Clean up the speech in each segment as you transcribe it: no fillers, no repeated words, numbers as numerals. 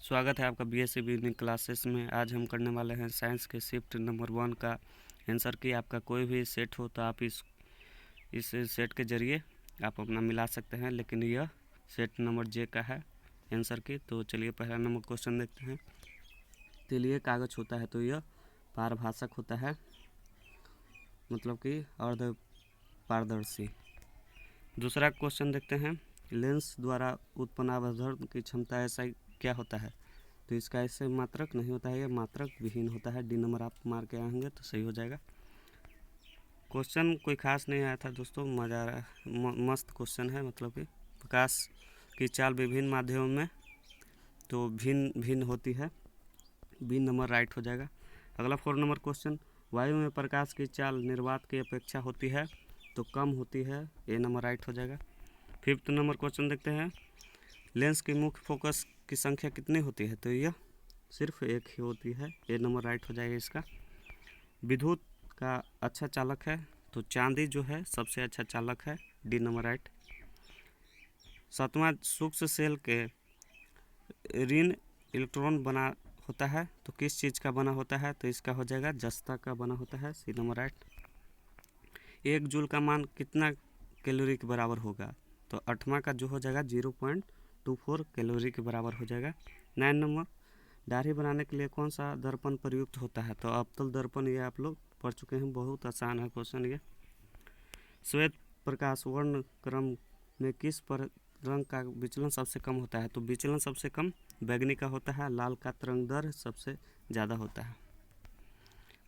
स्वागत है आपका बीएससी इवनिंग क्लासेस में। आज हम करने वाले हैं साइंस के शिफ्ट नंबर 1 का आंसर की। आपका कोई भी सेट हो तो आप इस सेट के ज़रिए आप अपना मिला सकते हैं, लेकिन यह सेट नंबर जे का है आंसर की। तो चलिए पहला नंबर क्वेश्चन देखते हैं। तेलीय कागज़ होता है तो यह पारभाषक होता है, मतलब कि अर्ध पारदर्शी। दूसरा क्वेश्चन देखते हैं। लेंस द्वारा उत्पन्न आवर्धन की क्षमता ऐसा क्या होता है? तो इसका ऐसे मात्रक नहीं होता है, यह मात्रक विहीन होता है। डी नंबर आप मार के आएंगे तो सही हो जाएगा। क्वेश्चन कोई खास नहीं आया था दोस्तों, मज़ा आ रहा मस्त क्वेश्चन है। मतलब कि प्रकाश की चाल विभिन्न माध्यमों में तो भिन्न भिन्न होती है। बी नंबर राइट हो जाएगा। अगला 4 नंबर क्वेश्चन। वायु में प्रकाश की चाल निर्वात की अपेक्षा होती है तो कम होती है। ए नंबर राइट हो जाएगा। 5th नंबर क्वेश्चन देखते हैं। लेंस की मुख्य फोकस की संख्या कितनी होती है? तो यह सिर्फ एक ही होती है। ए नंबर राइट हो जाएगा इसका। विद्युत का अच्छा चालक है तो चांदी जो है सबसे अच्छा चालक है। D number right. 7वां सूक्ष्म सेल के ऋण इलेक्ट्रॉन बना होता है तो किस चीज़ का बना होता है? तो इसका हो जाएगा जस्ता का बना होता है। सी नंबर राइट। 1 जूल का मान कितना कैलोरी के बराबर होगा? तो 8वां का जो हो जाएगा 0.24 कैलोरी के बराबर हो जाएगा। 9 नंबर। दाढ़ी बनाने के लिए कौन सा दर्पण प्रयुक्त होता है? तो अवतल दर्पण, ये आप लोग पढ़ चुके हैं, बहुत आसान है क्वेश्चन ये। श्वेत प्रकाश वर्ण क्रम में किस पर रंग का विचलन सबसे कम होता है? तो विचलन सबसे कम बैगनी का होता है, लाल का तरंग दर सबसे ज़्यादा होता है।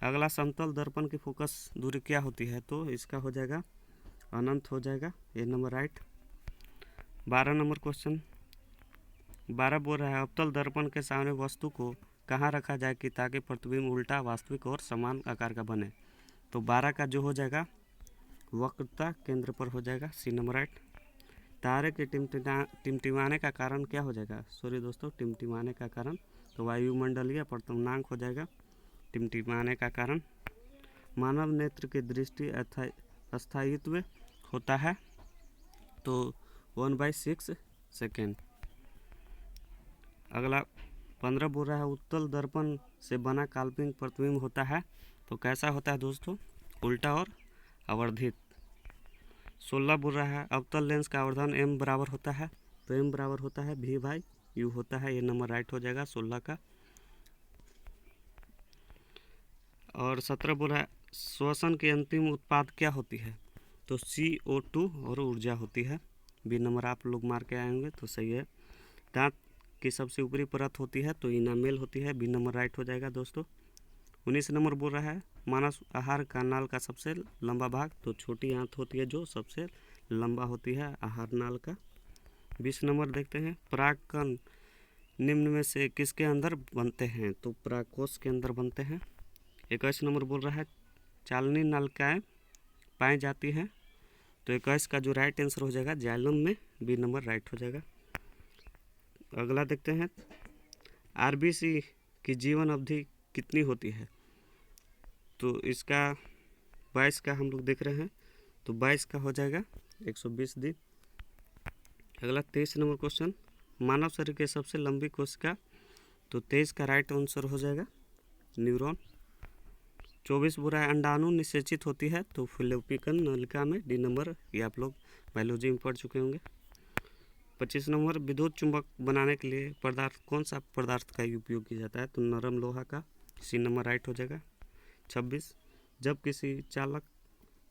अगला समतल दर्पण की फोकस दूरी क्या होती है? तो इसका हो जाएगा अनंत हो जाएगा। ए नंबर राइट। 12 number question. 12 बोल रहा है अवतल दर्पण के सामने वस्तु को कहाँ रखा जाए कि ताकि प्रतिबिंब उल्टा, वास्तविक और समान आकार का बने? तो 12 का जो हो जाएगा वक्रता केंद्र पर हो जाएगा। C number right. तारे के टिमटिमाने का कारण क्या हो जाएगा? सॉरी दोस्तों, टिमटिमाने का कारण तो वायुमंडलीय पर्तनांक हो जाएगा टिमटिमाने का कारण। मानव नेत्र की दृष्टि अस्थायित्व होता है तो 1/6 सेकेंड। अगला 15 बोल रहा है उत्तल दर्पण से बना काल्पनिक प्रतिबिंब होता है तो कैसा होता है दोस्तों? उल्टा और आवर्धित। 16 बोल रहा है अवतल लेंस का आवर्धन m बराबर होता है तो m बराबर होता है v/u होता है। ये नंबर राइट हो जाएगा 16 का। और 17 बोल रहा है श्वसन की अंतिम उत्पाद क्या होती है? तो CO2 और ऊर्जा होती है। बी नंबर आप लोग मार के आएंगे तो सही है। दांत की सबसे ऊपरी परत होती है तो इनामेल होती है। बी नंबर राइट हो जाएगा दोस्तों। 19 नंबर बोल रहा है मानव आहार का नाल का सबसे लंबा भाग तो छोटी आंत होती है जो सबसे लंबा होती है आहार नाल का। 20 नंबर देखते हैं। परागकण निम्न में से किसके अंदर बनते हैं? तो परागकोश के अंदर बनते हैं। 21 नंबर बोल रहा है चालनी नलिकाएँ पाई जाती हैं तो 21 का जो राइट आंसर हो जाएगा जाइलम में। बी नंबर राइट हो जाएगा। अगला देखते हैं आरबीसी की जीवन अवधि कितनी होती है? तो इसका 22 का हम लोग देख रहे हैं तो 22 का हो जाएगा 120 दिन। अगला 23 नंबर क्वेश्चन। मानव शरीर के सबसे लंबी कोशिका तो 23 का राइट आंसर हो जाएगा न्यूरॉन। 24 बुरा है अंडाणु निषेचित होती है तो फिलोपिकन नलिका में। डी नंबर ये आप लोग बायोलॉजी में पढ़ चुके होंगे। 25 नंबर विद्युत चुंबक बनाने के लिए पदार्थ कौन सा पदार्थ का उपयोग किया जाता है? तो नरम लोहा का। सी नंबर राइट हो जाएगा। 26 जब किसी चालक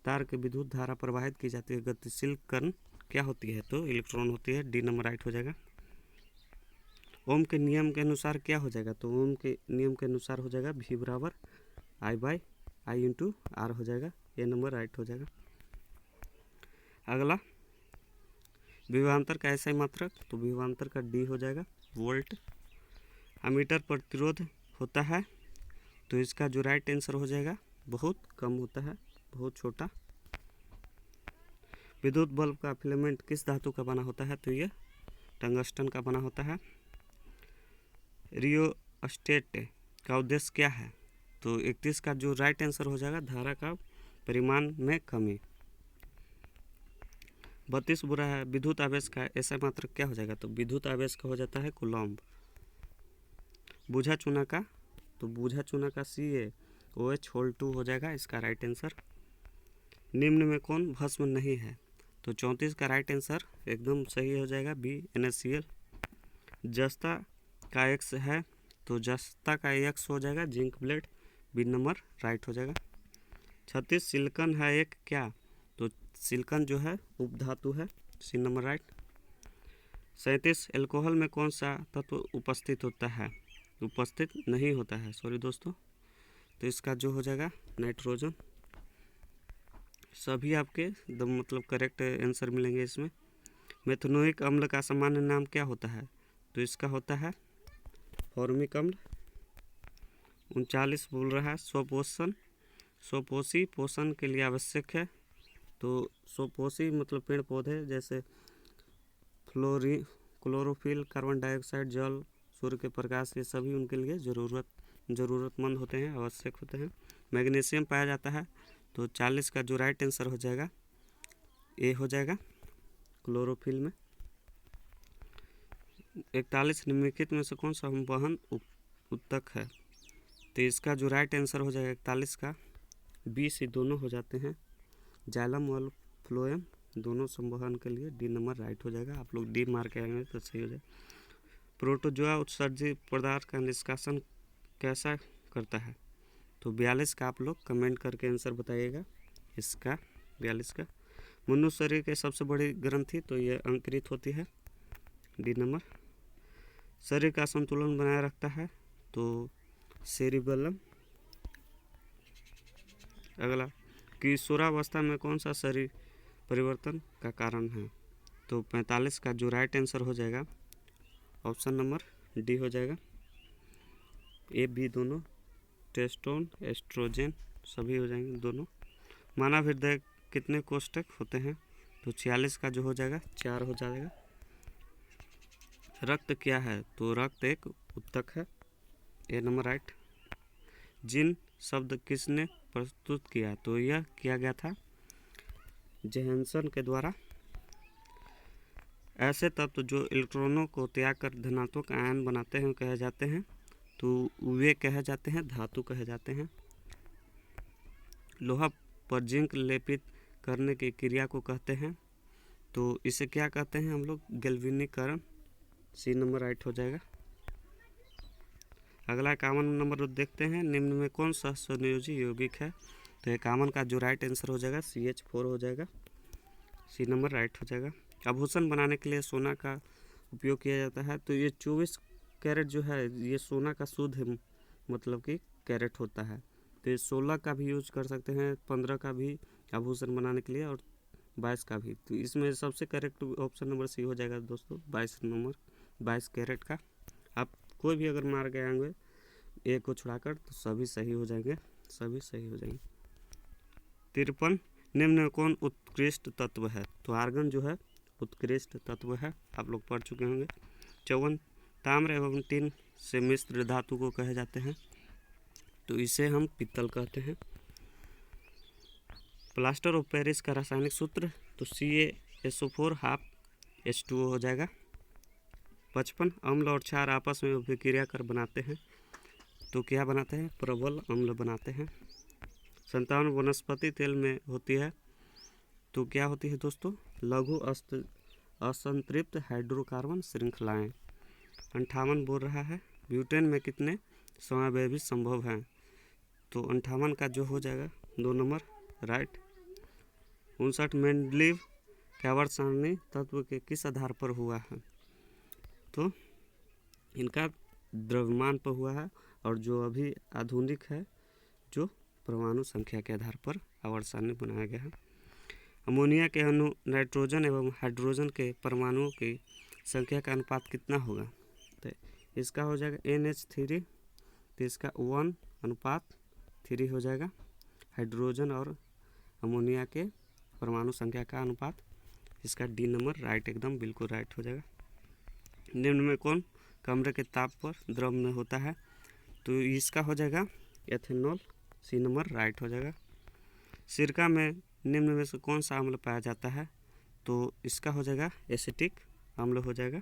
तार के विद्युत धारा प्रवाहित की जाती है गतिशील कण क्या होती है? तो इलेक्ट्रॉन होती है। डी नंबर राइट हो जाएगा। ओम के नियम के अनुसार क्या हो जाएगा? तो ओम के नियम के अनुसार हो जाएगा V बराबर I इंटू R हो जाएगा। ये नंबर राइट हो जाएगा। अगला विभवांतर का ऐसा मात्रक तो विभवांतर का D हो जाएगा वोल्ट। अमीटर प्रतिरोध होता है तो इसका जो राइट आंसर हो जाएगा बहुत कम होता है, बहुत छोटा। विद्युत बल्ब का फिलामेंट किस धातु का बना होता है? तो ये टंगस्टन का बना होता है। रियोस्टेट का उद्देश्य क्या है? तो 31 का जो राइट आंसर हो जाएगा धारा का परिमाण में कमी। 32 बुरा है विद्युत आवेश का ऐसा मात्रक क्या हो जाएगा? तो विद्युत आवेश का हो जाता है कूलम्ब। बूझा चूना का, तो बूझा चूना का CaOH होल 2 हो जाएगा इसका राइट आंसर। निम्न में कौन भस्म नहीं है, तो 34 का राइट आंसर एकदम सही हो जाएगा B NaCl। जस्ता का X है, तो जस्ता का X हो जाएगा zinc blende, B number right हो जाएगा। 36 सिलिकॉन है एक क्या, तो सिलिकॉन जो है उपधातु है, C नंबर राइट। 37 एल्कोहल में कौन सा तत्व उपस्थित होता है, उपस्थित नहीं होता है, सॉरी दोस्तों, तो इसका जो हो जाएगा नाइट्रोजन। सभी आपके मतलब करेक्ट आंसर मिलेंगे इसमें। मेथनोइक अम्ल का सामान्य नाम क्या होता है, तो इसका होता है फॉर्मिक अम्ल। 39 बोल रहा है स्वपोषी पोषण के लिए आवश्यक है, तो स्वपोषी मतलब पेड़ पौधे जैसे क्लोरोफिल, कार्बन डाइऑक्साइड, जल, सूर्य के प्रकाश, ये सभी उनके लिए ज़रूरतमंद होते हैं, आवश्यक होते हैं। मैग्नीशियम पाया जाता है, तो 40 का जो राइट आंसर हो जाएगा ए हो जाएगा क्लोरोफिल में। 41 निम्नलिखित में से कौन सा वहन उत्तक है, तो इसका जो राइट आंसर हो जाएगा 41 का B से दोनों हो जाते हैं, जाइलम और फ्लोएम दोनों संवहन के लिए D नंबर राइट हो जाएगा। आप लोग D मार्क आएंगे तो सही हो जाएगा। प्रोटोजोआ उत्सर्जित पदार्थ का निष्कासन कैसा करता है, तो 42 का आप लोग कमेंट करके आंसर बताइएगा इसका 42 का। मनुष्य शरीर के सबसे बड़ी ग्रंथि, तो ये अंकुरित होती है, D नंबर। शरीर का संतुलन बनाए रखता है, तो सेरिबेलम। अगला, किशोरावस्था में कौन सा शरीर परिवर्तन का कारण है, तो 45 का जो राइट आंसर हो जाएगा ऑप्शन नंबर D हो जाएगा। A B दोनों, टेस्टोन एस्ट्रोजन सभी हो जाएंगे दोनों। मानव हृदय कितने कोष्ठक होते हैं, तो 46 का जो हो जाएगा 4 हो जाएगा। रक्त क्या है, तो रक्त एक उत्तक है, A नंबर राइट। जिन शब्द किसने प्रस्तुत किया, तो यह किया गया था जोहानसन के द्वारा। ऐसे तत्व जो इलेक्ट्रॉनों को त्याग कर धनात्मक आयन बनाते हैं कहे जाते हैं, तो वे कहे जाते हैं धातु कहे जाते हैं। लोहा पर जिंक लेपित करने की क्रिया को कहते हैं, तो इसे क्या कहते हैं हम लोग, गैल्वेनीकरण, C नंबर राइट हो जाएगा। अगला 51 नंबर देखते हैं, निम्न में कौन सा संयोजी यौगिक है, तो 51 का जो राइट आंसर हो जाएगा CH4 हो जाएगा, C नंबर राइट हो जाएगा। आभूषण बनाने के लिए सोना का उपयोग किया जाता है, तो ये 24 कैरेट जो है ये सोना का शुद्ध मतलब कि कैरेट होता है, तो ये 16 का भी यूज कर सकते हैं, 15 का भी आभूषण बनाने के लिए और 22 का भी। तो इसमें सबसे करेक्ट ऑप्शन नंबर C हो जाएगा दोस्तों, 22 नंबर 22 कैरेट का। आप कोई भी अगर मार गए होंगे एक को छुड़ाकर तो सभी सही हो जाएंगे, सभी सही हो जाएंगे। 53 निम्न में कौन उत्कृष्ट तत्व है, तो आर्गन जो है उत्कृष्ट तत्व है, आप लोग पढ़ चुके होंगे। 54 ताम्र एवं टिन से मिश्र धातु को कहे जाते हैं, तो इसे हम पित्तल कहते हैं। प्लास्टर ऑफ पेरिस का रासायनिक सूत्र, तो CaSO4 हाफ H2O हो जाएगा। 55 अम्ल और क्षार आपस में अभिक्रिया कर बनाते हैं, तो क्या बनाते हैं, प्रबल अम्ल बनाते हैं। 57 वनस्पति तेल में होती है, तो क्या होती है दोस्तों, लघु असंतृप्त हाइड्रोकार्बन श्रृंखलाएं। 58 बोल रहा है ब्यूटेन में कितने समावेशी संभव हैं, तो 58 का जो हो जाएगा 2 नंबर राइट। 59 मेंडलीव का आवर्त सारणी तत्व के किस आधार पर हुआ है, तो इनका द्रव्यमान पर हुआ है, और जो अभी आधुनिक है जो परमाणु संख्या के आधार पर आवर्त सारणी बनाया गया है। अमोनिया के अणु नाइट्रोजन एवं हाइड्रोजन के परमाणुओं की संख्या का अनुपात कितना होगा, तो इसका हो जाएगा NH3, तो इसका 1:3 हो जाएगा। हाइड्रोजन और अमोनिया के परमाणु संख्या का अनुपात, इसका D नंबर राइट एकदम बिल्कुल राइट हो जाएगा। निम्न में कौन कमरे के ताप पर द्रव में होता है, तो इसका हो जाएगा एथेनॉल, C नंबर राइट हो जाएगा। सिरका में निम्न में से कौन सा अम्ल पाया जाता है, तो इसका हो जाएगा एसिटिक अम्ल हो जाएगा।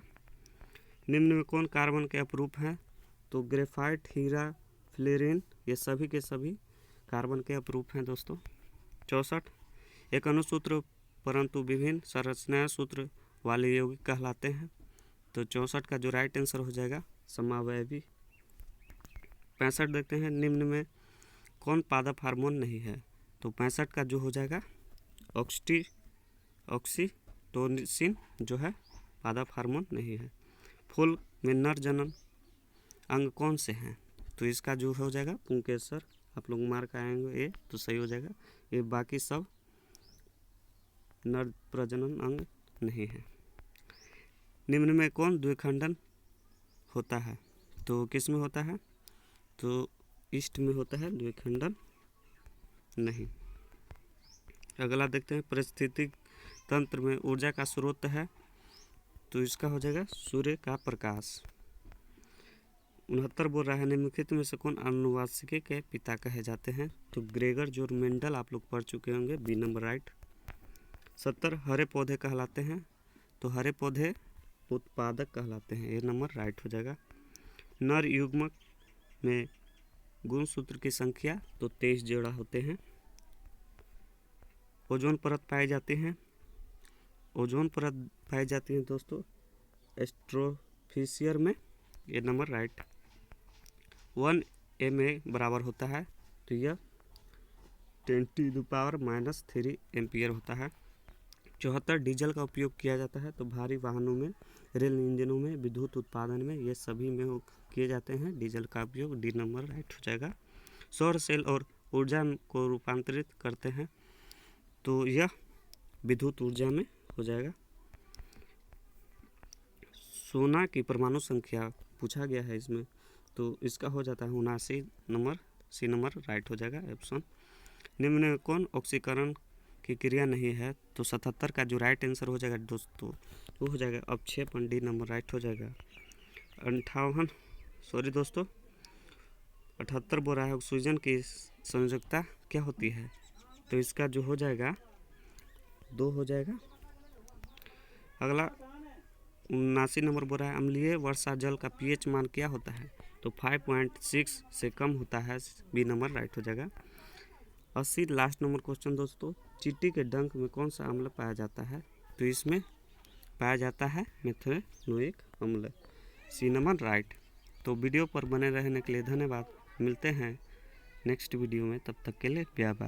निम्न में कौन कार्बन के अपरूप हैं, तो ग्रेफाइट, हीरा, फ्लोरीन ये सभी के सभी कार्बन के अपरूप हैं दोस्तों। 64 एक अणुसूत्र परंतु विभिन्न संरचना सूत्र वाले यौगिक कहलाते हैं। तो 64 का जो राइट आंसर हो जाएगा समावयवी। 65 देखते हैं, निम्न में कौन पादप हार्मोन नहीं है। तो 65 का जो हो जाएगा ऑक्सीटोसिन जो है पादप हार्मोन नहीं है। फूल में नर जनन अंग कौन से हैं। तो इसका जो हो जाएगा पुंकेसर। आप लोग मार्क आएंगे ये तो सही हो जाएगा। ये बाकी सब नर प्रजनन अंग नहीं है। निम्न में कौन द्विखंडन होता है। तो किस में होता है। तो ईस्ट में होता है, द्विखंडन नहीं। अगला देखते हैं, पारिस्थितिक तंत्र में ऊर्जा का स्रोत है। तो इसका हो जाएगा सूर्य का प्रकाश। 69 बोल रहा है, निम्नलिखित में से कौन आनुवांशिकी के पिता कहे जाते हैं। तो ग्रेगर जोर मेंडल आप लोग पढ़ चुके होंगे, बी नंबर राइट। 70 हरे पौधे कहलाते हैं। तो हरे पौधे उत्पादक कहलाते हैं, ये नंबर राइट हो जाएगा। नर युग्मक में गुणसूत्र की संख्या तो 23 जोड़ा होते हैं। ओजोन परत पाई जाती हैं। ओजोन परत पाई जाती है दोस्तों एस्ट्रोफिशियर में, ये नंबर राइट। 1 ma बराबर होता है। तो यह 10⁻³ एम्पियर होता है। 74 डीजल का उपयोग किया जाता है। तो भारी वाहनों में, रेल इंजनों में, विद्युत उत्पादन में, ये सभी में किए जाते हैं डीजल का उपयोग, डी नंबर राइट हो जाएगा। सौर सेल और ऊर्जा को रूपांतरित करते हैं। तो यह विद्युत ऊर्जा में हो जाएगा। सोना की परमाणु संख्या पूछा गया है इसमें, तो इसका हो जाता है 79 नंबर, सी नंबर राइट हो जाएगा ऑप्शन। निम्न में कौन ऑक्सीकरण की क्रिया नहीं है। तो 77 का जो राइट आंसर हो जाएगा दोस्तों वो हो जाएगा अपक्षेपण, डी नंबर राइट हो जाएगा। 78 बोल रहा है ऑक्सीजन की संयोजकता क्या होती है। तो इसका जो हो जाएगा 2 हो जाएगा। अगला 79 नंबर बोल रहा है अम्लीय वर्षा जल का pH मान क्या होता है। तो 5.6 से कम होता है, बी नंबर राइट हो जाएगा। 80 लास्ट नंबर क्वेश्चन दोस्तों, चींटी के डंक में कौन सा अम्ल पाया जाता है। तो इसमें पाया जाता है मेथनोइक अम्ल, सी नंबर राइट। तो वीडियो पर बने रहने के लिए धन्यवाद। मिलते हैं नेक्स्ट वीडियो में, तब तक के लिए बाय बाय।